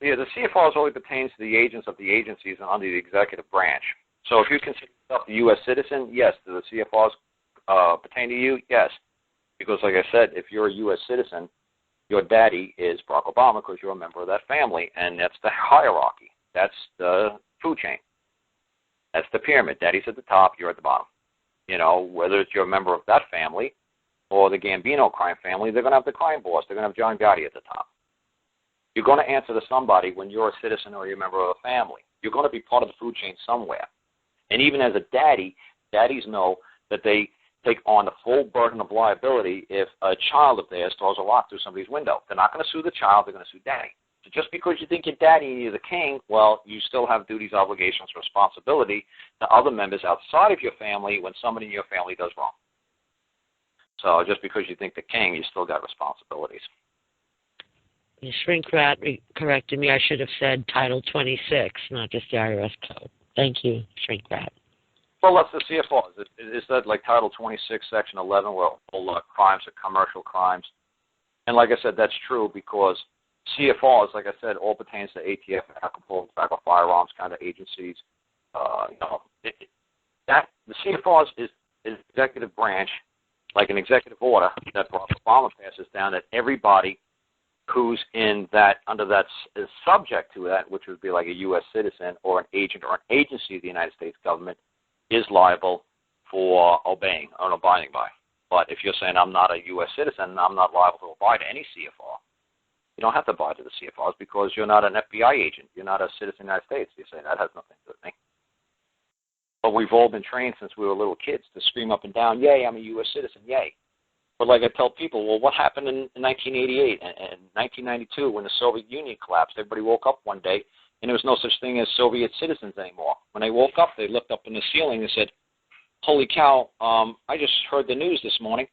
the CFRs only pertains to the agents of the agencies and under the executive branch. So if you consider yourself a U.S. citizen, yes. Do the CFRs pertain to you? Yes. Because, like I said, if you're a U.S. citizen, your daddy is Barack Obama because you're a member of that family, and that's the hierarchy. That's the food chain. That's the pyramid. Daddy's at the top, you're at the bottom. You know, whether it's you're a member of that family or the Gambino crime family, they're going to have the crime boss. They're going to have John Gotti at the top. You're going to answer to somebody when you're a citizen or you're a member of a family. You're going to be part of the food chain somewhere. And even as a daddy, daddies know that they take on the full burden of liability if a child of theirs throws a rock through somebody's window. They're not going to sue the child. They're going to sue daddy. So just because you think you're daddy and you're the king, well, you still have duties, obligations, responsibility to other members outside of your family when somebody in your family does wrong. So just because you think the king, you still got responsibilities. The shrink rat corrected me. I should have said Title 26, not just the IRS code. Thank you, shrink rat. Well, that's the CFR. Is that like Title 26, Section 11, where all crimes are commercial crimes? And like I said, that's true because CFRs, like I said, all pertains to ATF, alcohol, tobacco, firearms kind of agencies. The CFRs is executive branch, like an executive order that Barack Obama passes down that everybody who's in that under that is subject to that, which would be like a U.S. citizen or an agent or an agency of the United States government, is liable for obeying or abiding by. But if you're saying I'm not a U.S. citizen, I'm not liable to abide to any CFR. You don't have to abide to the CFRs because you're not an FBI agent. You're not a citizen of the United States. You say that has nothing to do with me. But we've all been trained since we were little kids to scream up and down, yay, I'm a U.S. citizen, yay. But like I tell people, well, what happened in 1988 and 1992 when the Soviet Union collapsed? Everybody woke up one day, and there was no such thing as Soviet citizens anymore. When they woke up, they looked up in the ceiling and said, holy cow, I just heard the news this morning.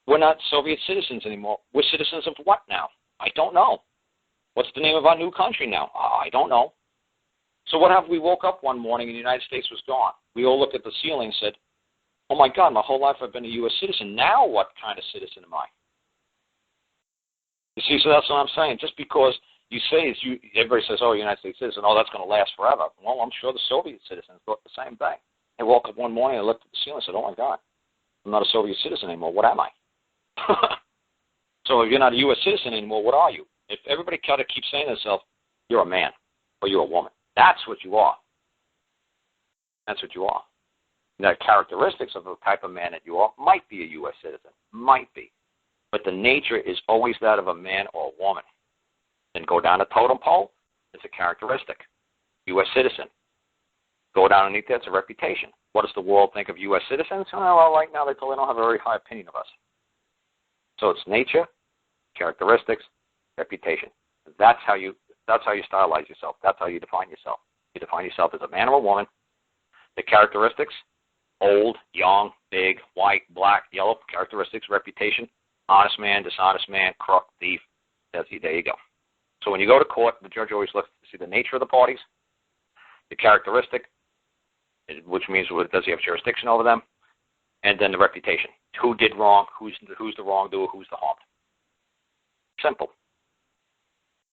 We're not Soviet citizens anymore. We're citizens of what now? I don't know. What's the name of our new country now? I don't know. So what if we woke up one morning and the United States was gone? We all looked at the ceiling and said, oh, my God, my whole life I've been a U.S. citizen. Now what kind of citizen am I? You see, so that's what I'm saying. Just because you say, everybody says, oh, United States citizen, oh, that's going to last forever. Well, I'm sure the Soviet citizens thought the same thing. They woke up one morning and looked at the ceiling and said, oh, my God, I'm not a Soviet citizen anymore. What am I? So if you're not a U.S. citizen anymore, what are you? If everybody kind of keeps saying to themselves, you're a man or you're a woman, that's what you are. That's what you are. The characteristics of the type of man that you are might be a U.S. citizen, might be. But the nature is always that of a man or a woman. Then go down the totem pole, it's a characteristic. U.S. citizen. Go down underneath that, it's a reputation. What does the world think of U.S. citizens? Well, right now they probably don't have a very high opinion of us. So it's nature, characteristics, reputation. That's how you stylize yourself. That's how you define yourself. You define yourself as a man or a woman. The characteristics, old, young, big, white, black, yellow, characteristics, reputation, honest man, dishonest man, crook, thief. There you go. So when you go to court, the judge always looks to see the nature of the parties, the characteristic, which means does he have jurisdiction over them, and then the reputation. Who did wrong, who's the wrongdoer, who's the harmed. Simple.